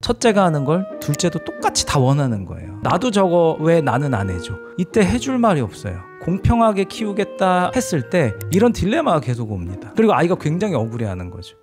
첫째가 하는 걸 둘째도 똑같이 다 원하는 거예요. 나도 저거 왜 나는 안 해줘? 이때 해줄 말이 없어요. 공평하게 키우겠다 했을 때 이런 딜레마가 계속 옵니다. 그리고 아이가 굉장히 억울해하는 거죠.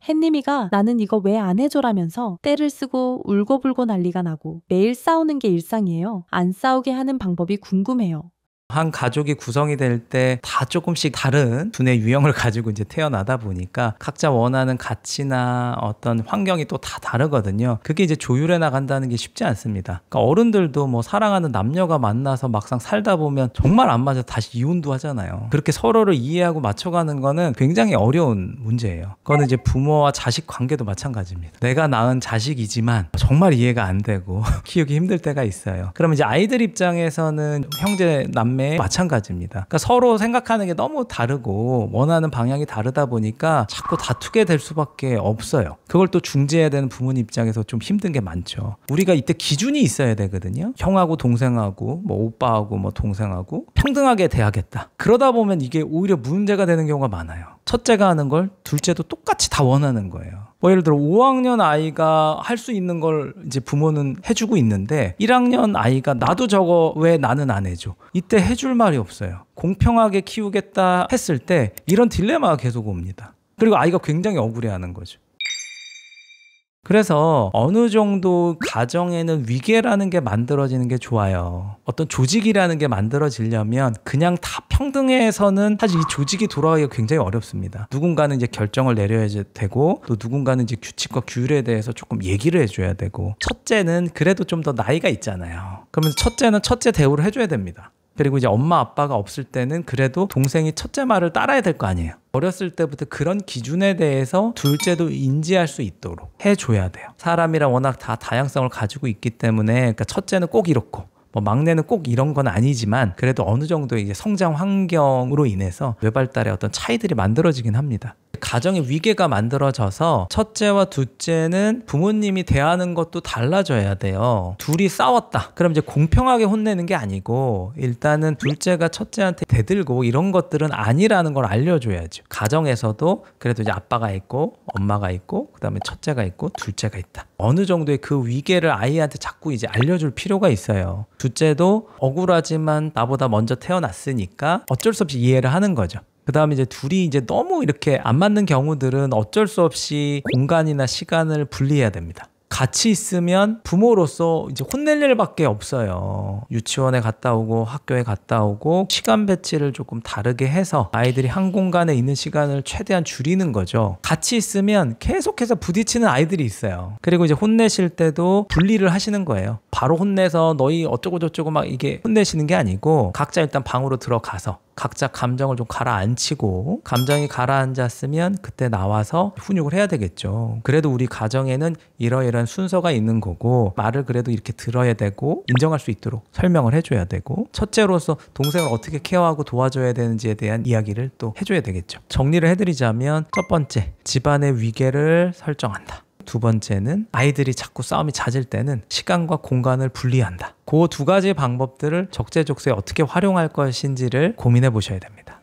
햇님이가 나는 이거 왜 안 해줘라면서 떼를 쓰고 울고불고 난리가 나고 매일 싸우는 게 일상이에요. 안 싸우게 하는 방법이 궁금해요. 한 가족이 구성이 될 때 다 조금씩 다른 두뇌 유형을 가지고 이제 태어나다 보니까 각자 원하는 가치나 어떤 환경이 또 다 다르거든요. 그게 이제 조율해 나간다는 게 쉽지 않습니다. 그러니까 어른들도 뭐 사랑하는 남녀가 만나서 막상 살다 보면 정말 안 맞아 다시 이혼도 하잖아요. 그렇게 서로를 이해하고 맞춰가는 거는 굉장히 어려운 문제예요. 그거는 이제 부모와 자식 관계도 마찬가지입니다. 내가 낳은 자식이지만 정말 이해가 안 되고 키우기 힘들 때가 있어요. 그러면 이제 아이들 입장에서는 형제 남매 마찬가지입니다. 그러니까 서로 생각하는 게 너무 다르고 원하는 방향이 다르다 보니까 자꾸 다투게 될 수밖에 없어요. 그걸 또 중재해야 되는 부모님 입장에서 좀 힘든 게 많죠. 우리가 이때 기준이 있어야 되거든요. 형하고 동생하고 뭐 오빠하고 뭐 동생하고 평등하게 대하겠다. 그러다 보면 이게 오히려 문제가 되는 경우가 많아요. 첫째가 하는 걸 둘째도 똑같이 다 원하는 거예요. 뭐 예를 들어 5학년 아이가 할 수 있는 걸 이제 부모는 해주고 있는데 1학년 아이가 나도 저거 왜 나는 안 해줘? 이때 해줄 말이 없어요. 공평하게 키우겠다 했을 때 이런 딜레마가 계속 옵니다. 그리고 아이가 굉장히 억울해하는 거죠. 그래서 어느 정도 가정에는 위계라는 게 만들어지는 게 좋아요. 어떤 조직이라는 게 만들어지려면 그냥 다 평등해서는 사실 이 조직이 돌아가기가 굉장히 어렵습니다. 누군가는 이제 결정을 내려야 되고 또 누군가는 이제 규칙과 규율에 대해서 조금 얘기를 해줘야 되고 첫째는 그래도 좀 더 나이가 있잖아요. 그러면 첫째는 첫째 대우를 해줘야 됩니다. 그리고 이제 엄마 아빠가 없을 때는 그래도 동생이 첫째 말을 따라야 될 거 아니에요. 어렸을 때부터 그런 기준에 대해서 둘째도 인지할 수 있도록 해줘야 돼요. 사람이랑 워낙 다 다양성을 가지고 있기 때문에 그러니까 첫째는 꼭 이렇고 뭐 막내는 꼭 이런 건 아니지만 그래도 어느 정도의 이제 성장 환경으로 인해서 뇌발달의 어떤 차이들이 만들어지긴 합니다. 가정의 위계가 만들어져서 첫째와 둘째는 부모님이 대하는 것도 달라져야 돼요. 둘이 싸웠다. 그럼 이제 공평하게 혼내는 게 아니고 일단은 둘째가 첫째한테 대들고 이런 것들은 아니라는 걸 알려줘야죠. 가정에서도 그래도 이제 아빠가 있고 엄마가 있고 그다음에 첫째가 있고 둘째가 있다. 어느 정도의 그 위계를 아이한테 자꾸 이제 알려줄 필요가 있어요. 둘째도 억울하지만 나보다 먼저 태어났으니까 어쩔 수 없이 이해를 하는 거죠. 그 다음에 이제 둘이 이제 너무 이렇게 안 맞는 경우들은 어쩔 수 없이 공간이나 시간을 분리해야 됩니다. 같이 있으면 부모로서 이제 혼낼 일밖에 없어요. 유치원에 갔다 오고 학교에 갔다 오고 시간 배치를 조금 다르게 해서 아이들이 한 공간에 있는 시간을 최대한 줄이는 거죠. 같이 있으면 계속해서 부딪히는 아이들이 있어요. 그리고 이제 혼내실 때도 분리를 하시는 거예요. 바로 혼내서 너희 어쩌고 저쩌고 막 이게 혼내시는 게 아니고 각자 일단 방으로 들어가서 각자 감정을 좀 가라앉히고 감정이 가라앉았으면 그때 나와서 훈육을 해야 되겠죠. 그래도 우리 가정에는 이러이러한 순서가 있는 거고 말을 그래도 이렇게 들어야 되고 인정할 수 있도록 설명을 해줘야 되고 첫째로서 동생을 어떻게 케어하고 도와줘야 되는지에 대한 이야기를 또 해줘야 되겠죠. 정리를 해드리자면 첫 번째, 집안의 위계를 설정한다. 두 번째는 아이들이 자꾸 싸움이 잦을 때는 시간과 공간을 분리한다. 그 두 가지 방법들을 적재적소에 어떻게 활용할 것인지를 고민해 보셔야 됩니다.